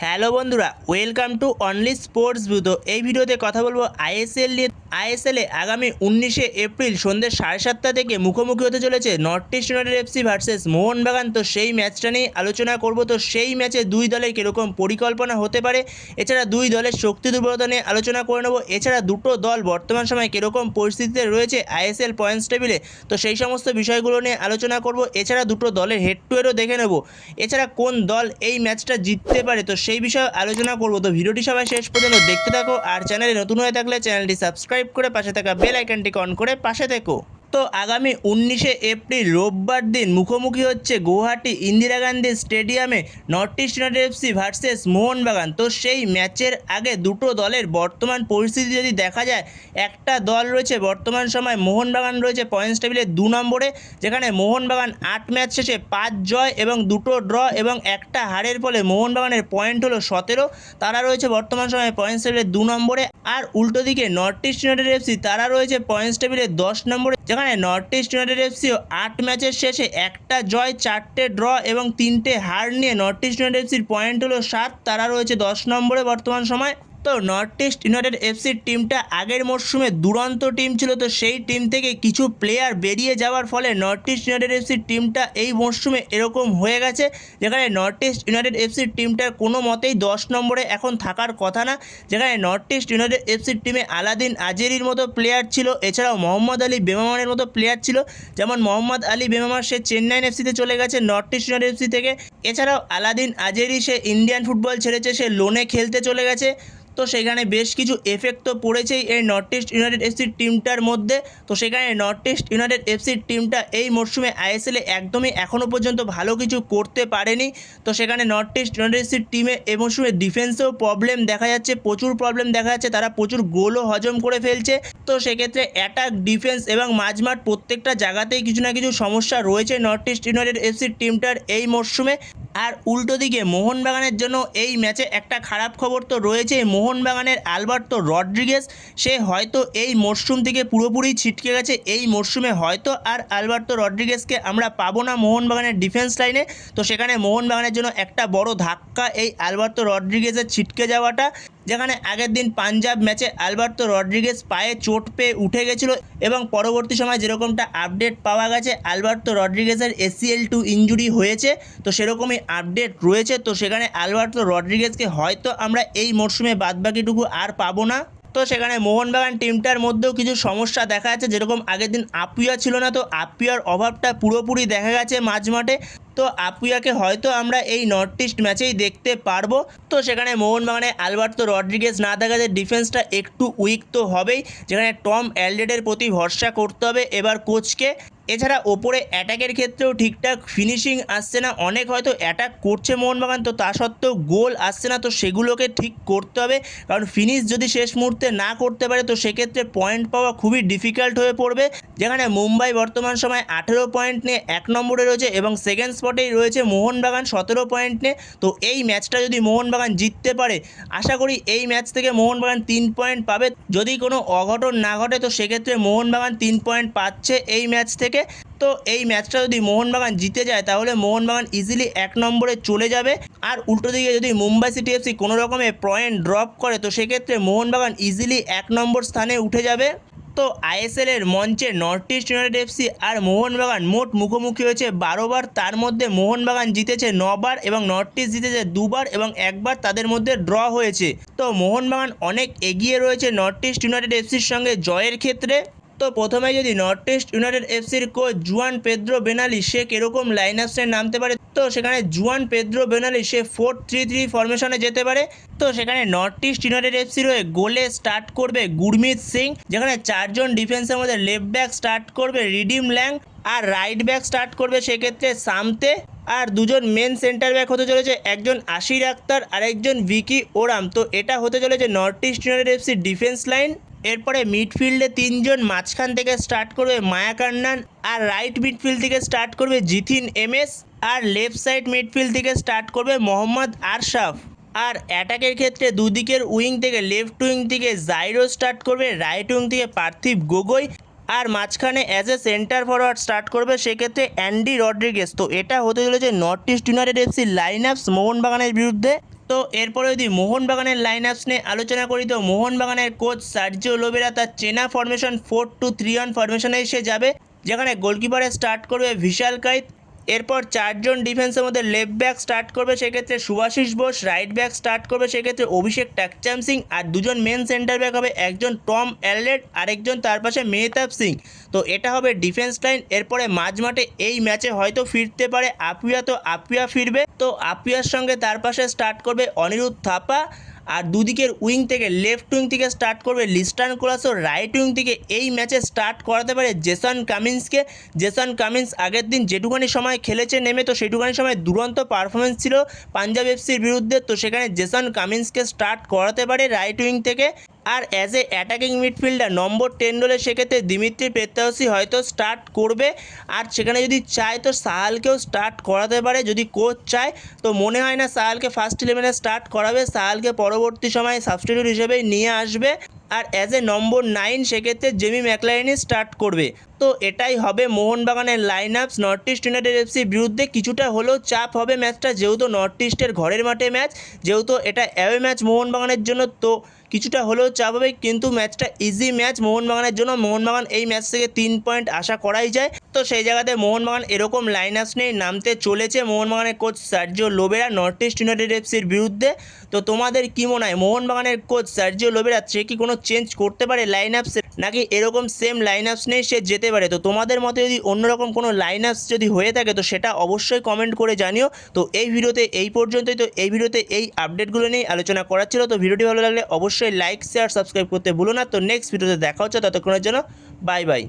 Hello বন্ধুরা, welcome to only sports view. তো এই ভিডিওতে কথা বলবো আইএসএল নিয়ে। আইএসএলে আগামী 19শে এপ্রিল সন্ধ্যে 7:30 থেকে মুখোমুখি হতে চলেছে North East United FC versus Mohun Bagan. তো সেই ম্যাচটা নিয়ে আলোচনা করব। তো সেই ম্যাচে দুই দলের কীরকম পরিকল্পনা হতে পারে, এছাড়া দুই দলের শক্তি দুর্বলতা নিয়ে আলোচনা করে নেব। এছাড়া দুটো দল বর্তমান সময়ে কীরকম পরিস্থিতিতে রয়েছে আইএসএল পয়েন্টস টেবিলে, তো সেই সমস্ত বিষয়গুলো নিয়ে আলোচনা করব। এছাড়া দুটো দলের হেড টু হেডও দেখে নেব। এছাড়া কোন দল এই ম্যাচটা জিততে পারে, তো সেই বিষয়ে আলোচনা করব। তো ভিডিওটি সবাই শেষ পর্যন্ত দেখতে থাকো, আর চ্যানেলে নতুন হয়ে থাকলে চ্যানেলটি সাবস্ক্রাইব করে পাশে থাকা বেল আইকনটি অন করে পাশে থেকো। তো আগামী 19শে এপ্রিল রোববার দিন মুখোমুখি হচ্ছে গুয়াহাটি ইন্দিরা গান্ধী স্টেডিয়ামে north East United FC versus Mohun Bagan. তো সেই ম্যাচের আগে দুটো দলের বর্তমান পরিস্থিতি যদি দেখা যায়, একটা দল রয়েছে বর্তমান সময় মোহনবাগান রয়েছে পয়েন্টস টেবিলে 2 নম্বরে, যেখানে মোহনবাগান 8 ম্যাচ শেষে 5 জয় এবং 2টো ড্র এবং একটা হারের ফলে মোহনবাগানের পয়েন্ট হলো 17। তারা রয়েছে বর্তমান সময়ে পয়েন্টস টেবিলে 2 নম্বরে। আর উল্টো দিকে নর্থ ইস্ট ইউনাইটেড এফসি তারা রয়েছে পয়েন্টস টেবিলে 10 নম্বরে, যেখানে নর্থ ইস্ট ইউনাইটেড এফসিও 8 ম্যাচের শেষে একটা জয়, 4টে ড্র এবং 3টে হার নিয়ে নর্থ ইস্ট ইউনাইটেড এফসির পয়েন্ট হলো 7। তারা রয়েছে 10 নম্বরে বর্তমান সময়। তো নর্থ ইস্ট ইউনাইটেড এফসির টিমটা আগের মরশুমে দুরন্ত টিম ছিল। তো সেই টিম থেকে কিছু প্লেয়ার বেরিয়ে যাওয়ার ফলে নর্থ ইস্ট ইউনাইটেড এফসির টিমটা এই মরশুমে এরকম হয়ে গেছে, যেখানে নর্থ ইস্ট ইউনাইটেড এফসির টিমটার কোনো মতেই 10 নম্বরে এখন থাকার কথা না। যেখানে নর্থ ইস্ট ইউনাইটেড এফসির টিমে আলাদিন আজেরির মতো প্লেয়ার ছিল, এছাড়াও মোহাম্মদ আলী বেমামারের মতো প্লেয়ার ছিল। যেমন মোহাম্মদ আলী বেমামার সে চেন্নাইন এফসিতে চলে গেছে নর্থ ইস্ট ইউনাইটেড এফসি থেকে। এছাড়াও আলাদিন আজেরি সে ইন্ডিয়ান ফুটবল ছেড়েছে, সে লোনে খেলতে চলে গেছে। তো সেখানে বেশ কিছু এফেক্ট তো পড়েছেই এই নর্থ ইস্ট ইউনাইটেড এফসির টিমটার মধ্যে। তো সেখানে নর্থ ইস্ট ইউনাইটেড এফসির টিমটা এই মরশুমে আইএসএলে একদমই এখনও পর্যন্ত ভালো কিছু করতে পারেনি। তো সেখানে নর্থ ইস্ট ইউনাইটেড এফসির টিমে এই মরশুমে ডিফেন্সেও প্রবলেম দেখা যাচ্ছে, প্রচুর প্রবলেম দেখা যাচ্ছে। তারা প্রচুর গোলও হজম করে ফেলছে। তো সেক্ষেত্রে অ্যাটাক, ডিফেন্স এবং মাঝমাঠ প্রত্যেকটা জায়গাতেই কিছু না কিছু সমস্যা রয়েছে নর্থ ইস্ট ইউনাইটেড এফসির টিমটার এই মরশুমে। আর উল্টো দিকে মোহনবাগানের জন্য এই ম্যাচে একটা খারাপ খবর তো রয়েছে। মোহনবাগানের আলবার্তো রড্রিগেজ সে হয়তো এই মরশুম থেকে পুরোপুরি ছিটকে গেছে। এই মরশুমে হয়তো আর আলবার্তো রড্রিগেজকে আমরা পাবো না মোহনবাগানের ডিফেন্স লাইনে। তো সেখানে মোহনবাগানের জন্য একটা বড় ধাক্কা এই আলবার্তো রড্রিগেজের ছিটকে যাওয়াটা, যেখানে আগের দিন পাঞ্জাব ম্যাচে আলবার্তো রড্রিগেজ পায়ে চোট পেয়ে উঠে গেছিল এবং পরবর্তী সময় যেরকমটা আপডেট পাওয়া গেছে আলবার্তো রড্রিগেজের ACL2 ইনজুরি হয়েছে। তো সেরকমই আপডেট রয়েছে। তো সেখানে আলবার্তো রড্রিগেজকে হয়তো আমরা এই মরশুমে বাদবাকিটুকু আর পাবো না। তো সেখানে মোহনবাগান টিমটার মধ্যেও কিছু সমস্যা দেখা যাচ্ছে, যেরকম আগের দিন আপুয়া ছিল না, তো আপুয়ার অভাবটা পুরোপুরি দেখা গেছে মাঝমাঠে। তো আপুয়াকে হয়তো আমরা এই নর্থ ইস্ট ম্যাচেই দেখতে পারবো। তো সেখানে মোহনবাগানে আলবার্তো রড্রিগেজ না থাকাতে ডিফেন্সটা একটু উইক তো হবেই, যেখানে টম অ্যালডেডের প্রতি ভরসা করতে হবে এবার কোচকে। এছাড়া ওপরে অ্যাটাকের ক্ষেত্রেও ঠিকঠাক ফিনিশিং আসছে না। অনেক হয়তো অ্যাটাক করছে মোহনবাগান, তো তা সত্ত্বেও গোল আসছে না। তো সেগুলোকে ঠিক করতে হবে, কারণ ফিনিশ যদি শেষ মুহূর্তে না করতে পারে তো সেক্ষেত্রে পয়েন্ট পাওয়া খুবই ডিফিকাল্ট হয়ে পড়বে। যেখানে মুম্বাই বর্তমান সময় 18 পয়েন্ট নিয়ে 1 নম্বরে রয়েছে এবং সেকেন্ড স্পটেই রয়েছে মোহনবাগান 17 পয়েন্ট নিয়ে। তো এই ম্যাচটা যদি মোহনবাগান জিততে পারে, আশা করি এই ম্যাচ থেকে মোহনবাগান 3 পয়েন্ট পাবে। যদি কোনো অঘটন না ঘটে তো সেক্ষেত্রে মোহনবাগান 3 পয়েন্ট পাচ্ছে এই ম্যাচ থেকে। তো এই ম্যাচটা যদি মোহনবাগান জিতে যায় তাহলে মোহনবাগান ইজিলি 1 নম্বরে চলে যাবে। আর উল্টো দিকে যদি মুম্বাই সিটি এফসি কোনো রকমে পয়েন্ট ড্রপ করে তো সেক্ষেত্রে মোহনবাগান ইজিলি 1 নম্বর স্থানে উঠে যাবে। তো আইএসএলের মঞ্চে নর্থ ইস্ট ইউনাইটেড এফসি আর মোহনবাগান মোট মুখোমুখি হয়েছে 12 বার। তার মধ্যে মোহনবাগান জিতেছে 9 বার এবং নর্থ ইস্ট জিতেছে 2 বার এবং 1 বার তাদের মধ্যে ড্র হয়েছে। তো মোহনবাগান অনেক এগিয়ে রয়েছে নর্থ ইস্ট ইউনাইটেড এফসির সঙ্গে জয়ের ক্ষেত্রে। তো প্রথমে যদি নর্থ ইস্ট ইউনাইটেড এফসির কোচ জুয়ান পেদ্রো বেনালি সে কীরকম লাইন আপসে নামতে পারে, তো সেখানে জুয়ান পেদ্রো বেনালি সে 4-3-3 ফরমেশনে যেতে পারে। তো সেখানে নর্থ ইস্ট ইউনাইটেড এফসির হয়ে গোলে স্টার্ট করবে গুরমিত সিং, যেখানে 4 জন ডিফেন্সের মধ্যে লেফট ব্যাক স্টার্ট করবে রিডিম ল্যাং, আর রাইট ব্যাক স্টার্ট করবে সেক্ষেত্রে সামতে। আর দুজন মেন সেন্টার ব্যাক হতে চলেছে, একজন আশির আক্তার আর একজন ভিকি ওরাম। তো এটা হতে চলেছে নর্থ ইস্ট ইউনাইটেড এফসির ডিফেন্স লাইন। এরপরে মিডফিল্ডে 3 জন মাঝখান থেকে স্টার্ট করবে মায়াকান্নান, আর রাইট মিডফিল্ড থেকে স্টার্ট করবে জিথিন এমএস, আর লেফট সাইড মিডফিল্ড থেকে স্টার্ট করবে মোহাম্মদ আরশাফ। আর অ্যাটাকের ক্ষেত্রে দুদিকের উইং থেকে লেফট উইং থেকে জাইরো স্টার্ট করবে, রাইট উইং থেকে পার্থিব গগৈ, আর মাঝখানে as a centre forward start করবে সেক্ষেত্রে অ্যান্ডি রড্রিগেজ। তো এটা হতে চলেছে নর্থ ইস্ট ইউনাইটেড এফসির লাইন আপস মোহনবাগানের বিরুদ্ধে। তো এরপরে যদি মোহনবাগানের লাইন আপস নিয়ে আলোচনা করি, তো মোহনবাগানের কোচ সার্জিও লোবেরা তার চেনা ফরমেশন 4-2-3-1 ফরমেশনে এসে যাবে, যেখানে গোলকিপারে স্টার্ট করবে ভিশাল কাইত। এরপর 4জন ডিফেন্সের মধ্যে লেফট ব্যাক স্টার্ট করবে সেক্ষেত্রে Subhashis Bose, right back start করবে সেক্ষেত্রে অভিষেক টাকচাম সিং, আর দুজন মেন সেন্টার ব্যাক হবে, একজন টম অ্যালরেড আর একজন তার পাশে মেহতাব সিং। তো এটা হবে ডিফেন্স লাইন। এরপরে মাঝমাঠে এই ম্যাচে হয়তো ফিরতে পারে আপুয়া, তো আপুয়া ফিরবে, তো আপুয়ার সঙ্গে তার পাশে স্টার্ট করবে অনিরুদ্ধ থাপা। আর দুদিকের উইং থেকে লেফট উইং থেকে স্টার্ট করবে লিস্টান কোলাসো, রাইট উইং থেকে এই ম্যাচে স্টার্ট করাতে পারে জেসন কামিন্সকে। জেসন কামিন্স আগের দিন যেটুখানি সময় খেলেছে নেমে, তো সেটুখানি সময় দুরন্ত পারফরমেন্স ছিল পাঞ্জাব এফসির বিরুদ্ধে, তো সেখানে জেসন কামিন্সকে স্টার্ট করাতে পারে রাইট উইং থেকে। আর অ্যাজ এ অ্যাটাকিং মিডফিল্ডার নম্বর 10 রোলে সেক্ষেত্রে দিমিত্রি পেত্তাওসি হয়তো স্টার্ট করবে। আর সেখানে যদি চায় তো সাহালকেও স্টার্ট করাতে পারে, যদি কোচ চায়। তো মনে হয় না সাহালকে ফার্স্ট 11-এ স্টার্ট করাবে, সাহালকে পরবর্তী সময়ে সাবস্টিটিউট হিসেবেই নিয়ে আসবে। আর অ্যাজ এ নম্বর 9 সেক্ষেত্রে জেমি ম্যাকলারেনই স্টার্ট করবে। তো এটাই হবে মোহনবাগানের লাইন আপস নর্থ ইস্ট ইউনাইটেড এফসির বিরুদ্ধে। কিছুটা হলেও চাপ হবে ম্যাচটা, যেহেতু নর্থ ইস্টের ঘরের মাঠে ম্যাচ, যেহেতু এটা অ্যাওয়ে ম্যাচ মোহনবাগানের জন্য, তো কিছুটা হলেও চাপ হবে, কিন্তু ম্যাচটা ইজি ম্যাচ মোহনবাগানের জন্য। মোহনবাগান এই ম্যাচ থেকে 3 পয়েন্ট আশা করাই যায়। তো সেই জায়গাতে মোহনবাগান এরকম লাইন আপস নিয়েই নামতে চলেছে মোহনবাগানের coach Sergio Lobera North East United এফসির বিরুদ্ধে। তো তোমাদের কী মনে হয়, মোহনবাগানের কোচ সার্জিও লোবেরা সে কি কোনো চেঞ্জ করতে পারে লাইন আপসে, নাকি এরকম সেম লাইন আপস নিয়ে সে যেতে পারে? তো তোমাদের মতে যদি অন্যরকম কোনো লাইন আপস যদি হয়ে থাকে, তো সেটা অবশ্যই কমেন্ট করে জানিও। তো এই ভিডিওতে এই পর্যন্তই। তো এই ভিডিওতে এই আপডেটগুলো নিয়ে আলোচনা করার ছিল। তো ভিডিওটি ভালো লাগলে অবশ্যই লাইক শেয়ার সাবস্ক্রাইব করতে ভুলো না। তো নেক্সট ভিডিওতে দেখা হচ্ছে, ততক্ষণের জন্য বাই বাই।